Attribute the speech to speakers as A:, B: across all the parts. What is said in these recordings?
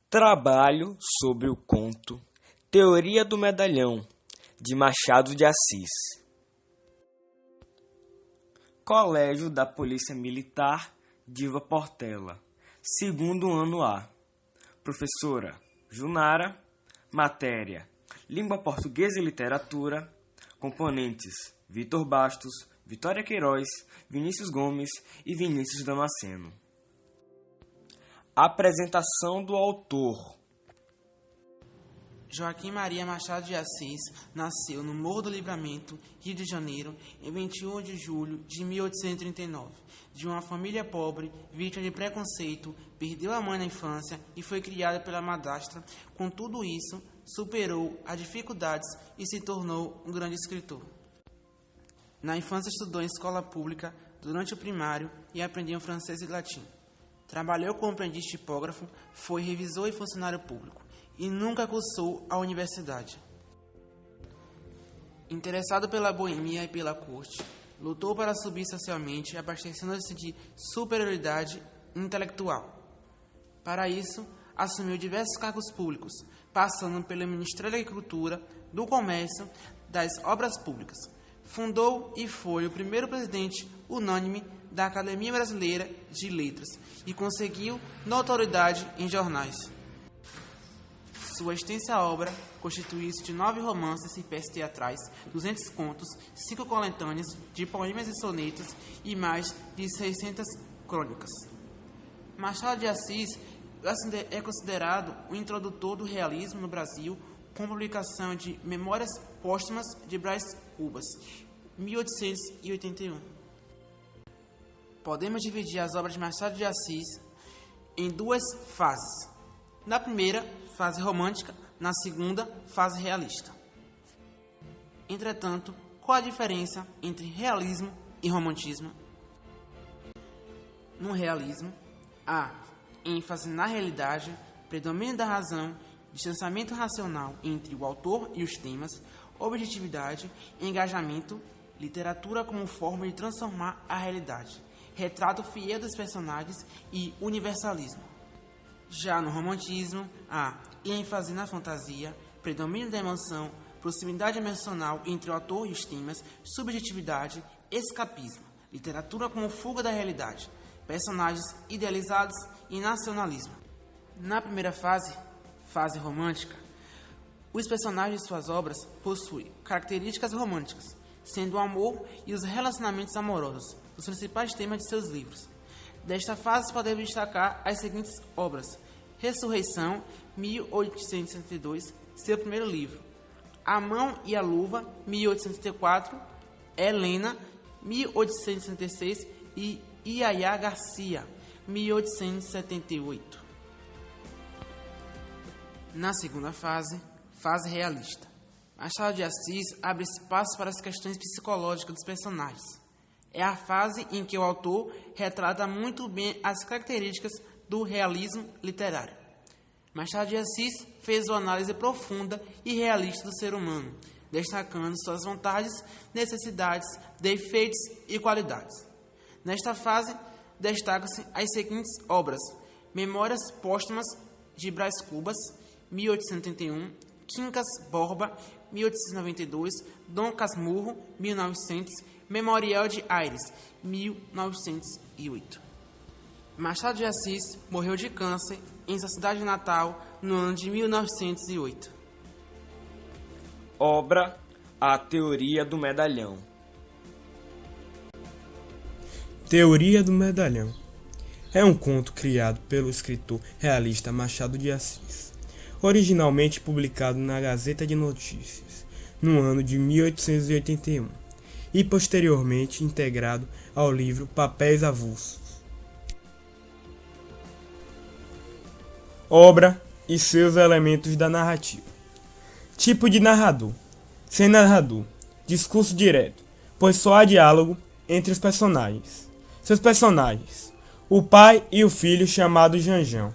A: Trabalho sobre o conto Teoria do Medalhão, de Machado de Assis. Colégio da Polícia Militar, Diva Portela, segundo ano A. Professora Junara. Matéria: Língua Portuguesa e Literatura. Componentes: Vitor Bastos, Vitória Queiroz, Vinícius Gomes e Vinícius Damasceno. Apresentação do autor.
B: Joaquim Maria Machado de Assis nasceu no Morro do Livramento, Rio de Janeiro, em 21 de julho de 1839. De uma família pobre, vítima de preconceito, perdeu a mãe na infância e foi criado pela madrasta. Com tudo isso, superou as dificuldades e se tornou um grande escritor. Na infância estudou em escola pública durante o primário e aprendeu francês e latim. Trabalhou como aprendiz tipógrafo, foi revisor e funcionário público e nunca cursou a universidade. Interessado pela boemia e pela corte, lutou para subir socialmente, abastecendo-se de superioridade intelectual. Para isso, assumiu diversos cargos públicos, passando pelo Ministério da Agricultura, do Comércio, das Obras Públicas. Fundou e foi o primeiro presidente unânime da Academia Brasileira de Letras e conseguiu notoriedade em jornais. Sua extensa obra constitui-se de 9 romances e peças teatrais, 200 contos, 5 coletâneas de poemas e sonetos e mais de 600 crônicas. Machado de Assis é considerado o introdutor do realismo no Brasil, com a publicação de Memórias Póstumas de Brás Cubas, 1881. Podemos dividir as obras de Machado de Assis em duas fases. Na primeira, fase romântica, na segunda, fase realista. Entretanto, qual a diferença entre realismo e romantismo? No realismo, há ênfase na realidade, predomínio da razão, distanciamento racional entre o autor e os temas, objetividade, engajamento, literatura como forma de transformar a realidade, retrato fiel dos personagens e universalismo. Já no romantismo, há ênfase na fantasia, predomínio da emoção, proximidade emocional entre o autor e os temas, subjetividade, escapismo, literatura como fuga da realidade, personagens idealizados e nacionalismo. Na primeira fase romântica, os personagens de suas obras possuem características românticas, sendo o amor e os relacionamentos amorosos os principais temas de seus livros. Desta fase podemos destacar as seguintes obras: Ressurreição, 1862, seu primeiro livro; A Mão e a Luva, 1864, Helena, 1866 e Iaiá Garcia, 1878. Na segunda fase realista, Machado de Assis abre espaço para as questões psicológicas dos personagens. É a fase em que o autor retrata muito bem as características do realismo literário. Machado de Assis fez uma análise profunda e realista do ser humano, destacando suas vontades, necessidades, defeitos e qualidades. Nesta fase, destacam-se as seguintes obras: Memórias Póstumas de Brás Cubas, 1831, Quincas Borba, 1892, Dom Casmurro, 1900, Memorial de Aires, 1908. Machado de Assis morreu de câncer em sua cidade natal no ano de 1908.
A: Obra: A Teoria do Medalhão.
C: Teoria do Medalhão é um conto criado pelo escritor realista Machado de Assis, originalmente publicado na Gazeta de Notícias no ano de 1881 e posteriormente integrado ao livro Papéis Avulsos. Obra e seus elementos da narrativa. Tipo de narrador: sem narrador, discurso direto, pois só há diálogo entre os personagens. Seus personagens: o pai e o filho, chamado Janjão.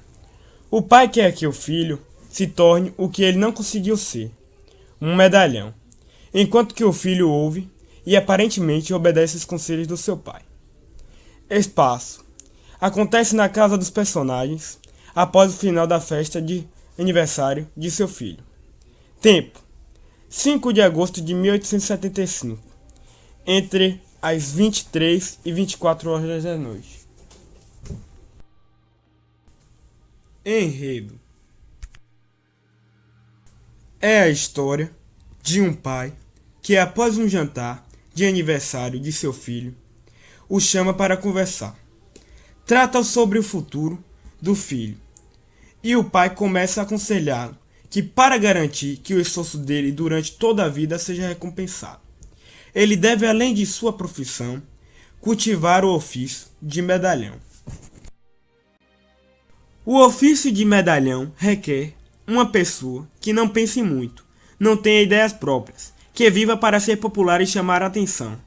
C: O pai quer que o filho se torne o que ele não conseguiu ser, um medalhão, enquanto que o filho ouve e aparentemente obedece os conselhos do seu pai. Espaço: acontece na casa dos personagens, após o final da festa de aniversário de seu filho. Tempo: 5 de agosto de 1875, entre as 23 e 24 horas da noite. Enredo: é a história de um pai que, após um jantar de aniversário de seu filho, o chama para conversar. Trata sobre o futuro do filho, e o pai começa a aconselhá-lo que, para garantir que o esforço dele durante toda a vida seja recompensado, ele deve, além de sua profissão, cultivar o ofício de medalhão. O ofício de medalhão requer uma pessoa que não pense muito, não tenha ideias próprias, que viva para ser popular e chamar a atenção.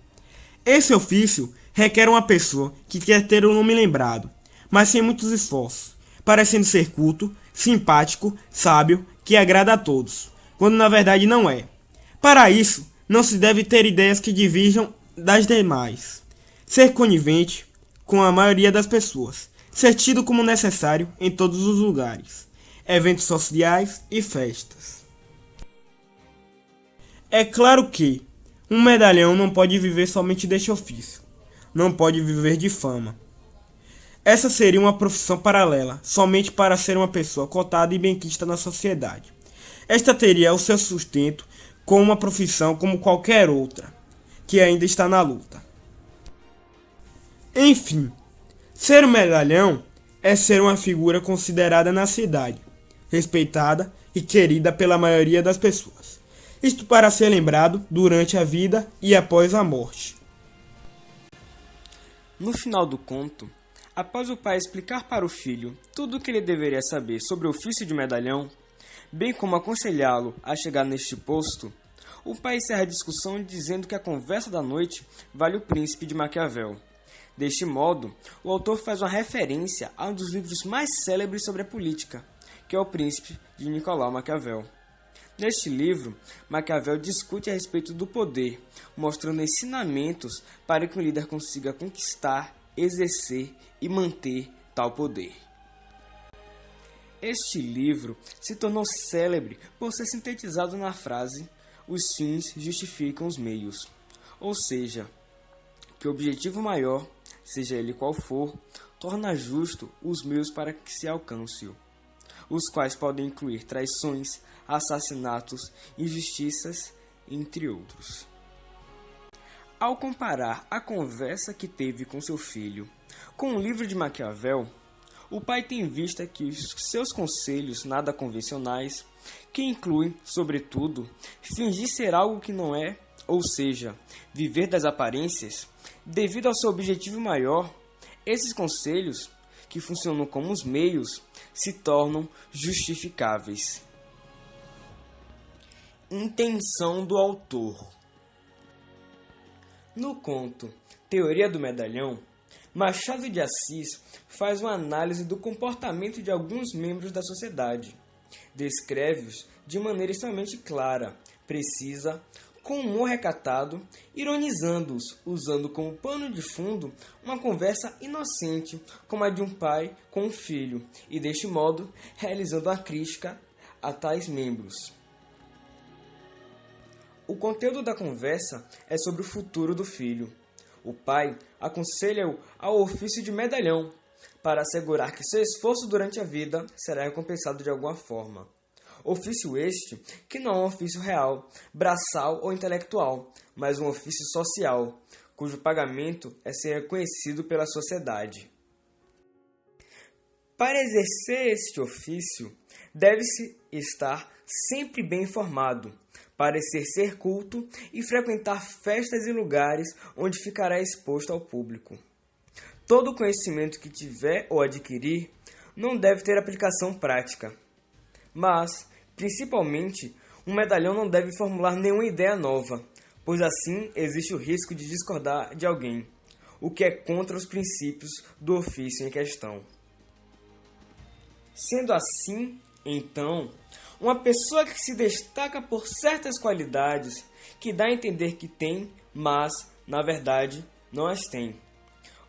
C: Esse ofício requer uma pessoa que quer ter o nome lembrado, mas sem muitos esforços, parecendo ser culto, simpático, sábio, que agrada a todos, quando na verdade não é. Para isso, não se deve ter ideias que divirjam das demais, ser conivente com a maioria das pessoas, ser tido como necessário em todos os lugares, eventos sociais e festas. É claro que um medalhão não pode viver somente deste ofício, não pode viver de fama. Essa seria uma profissão paralela, somente para ser uma pessoa cotada e benquista na sociedade. Esta teria o seu sustento com uma profissão como qualquer outra, que ainda está na luta. Enfim, ser um medalhão é ser uma figura considerada na cidade, respeitada e querida pela maioria das pessoas. Isto para ser lembrado durante a vida e após a morte.
A: No final do conto, após o pai explicar para o filho tudo o que ele deveria saber sobre o ofício de medalhão, bem como aconselhá-lo a chegar neste posto, o pai encerra a discussão dizendo que a conversa da noite vale o Príncipe de Maquiavel. Deste modo, o autor faz uma referência a um dos livros mais célebres sobre a política, que é O Príncipe, de Nicolau Maquiavel. Neste livro, Maquiavel discute a respeito do poder, mostrando ensinamentos para que o líder consiga conquistar, exercer e manter tal poder. Este livro se tornou célebre por ser sintetizado na frase "os fins justificam os meios", ou seja, que o objetivo maior, seja ele qual for, torna justo os meios para que se alcance-o, os quais podem incluir traições, assassinatos, injustiças, entre outros. Ao comparar a conversa que teve com seu filho com o livro de Maquiavel, o pai tem em vista que os seus conselhos nada convencionais, que incluem, sobretudo, fingir ser algo que não é, ou seja, viver das aparências, devido ao seu objetivo maior, esses conselhos, que funcionam como os meios, se tornam justificáveis. Intenção do autor. No conto Teoria do Medalhão, Machado de Assis faz uma análise do comportamento de alguns membros da sociedade. Descreve-os de maneira extremamente clara, precisa, com humor recatado, ironizando-os, usando como pano de fundo uma conversa inocente, como a de um pai com um filho, e deste modo realizando a crítica a tais membros. O conteúdo da conversa é sobre o futuro do filho. O pai aconselha-o ao ofício de medalhão, para assegurar que seu esforço durante a vida será recompensado de alguma forma. Ofício este que não é um ofício real, braçal ou intelectual, mas um ofício social, cujo pagamento é ser reconhecido pela sociedade. Para exercer este ofício, deve-se estar sempre bem informado, parecer ser culto e frequentar festas e lugares onde ficará exposto ao público. Todo conhecimento que tiver ou adquirir não deve ter aplicação prática, mas, principalmente, um medalhão não deve formular nenhuma ideia nova, pois assim existe o risco de discordar de alguém, o que é contra os princípios do ofício em questão. Sendo assim, então, uma pessoa que se destaca por certas qualidades que dá a entender que tem, mas, na verdade, não as tem.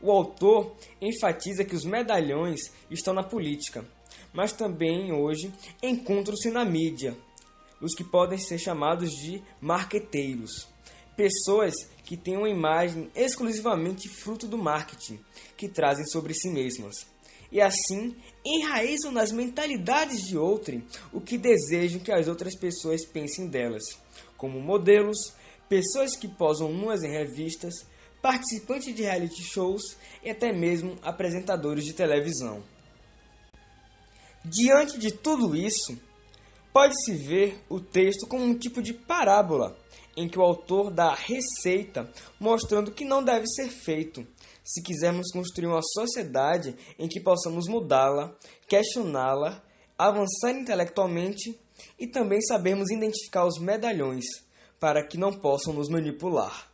A: O autor enfatiza que os medalhões estão na política, mas também hoje encontram-se na mídia, os que podem ser chamados de marqueteiros. Pessoas que têm uma imagem exclusivamente fruto do marketing, que trazem sobre si mesmas. E assim, enraizam nas mentalidades de outrem o que desejam que as outras pessoas pensem delas, como modelos, pessoas que posam nuas em revistas, participantes de reality shows e até mesmo apresentadores de televisão. Diante de tudo isso, pode-se ver o texto como um tipo de parábola, em que o autor dá a receita mostrando o que não deve ser feito, se quisermos construir uma sociedade em que possamos mudá-la, questioná-la, avançar intelectualmente e também sabermos identificar os medalhões, para que não possam nos manipular.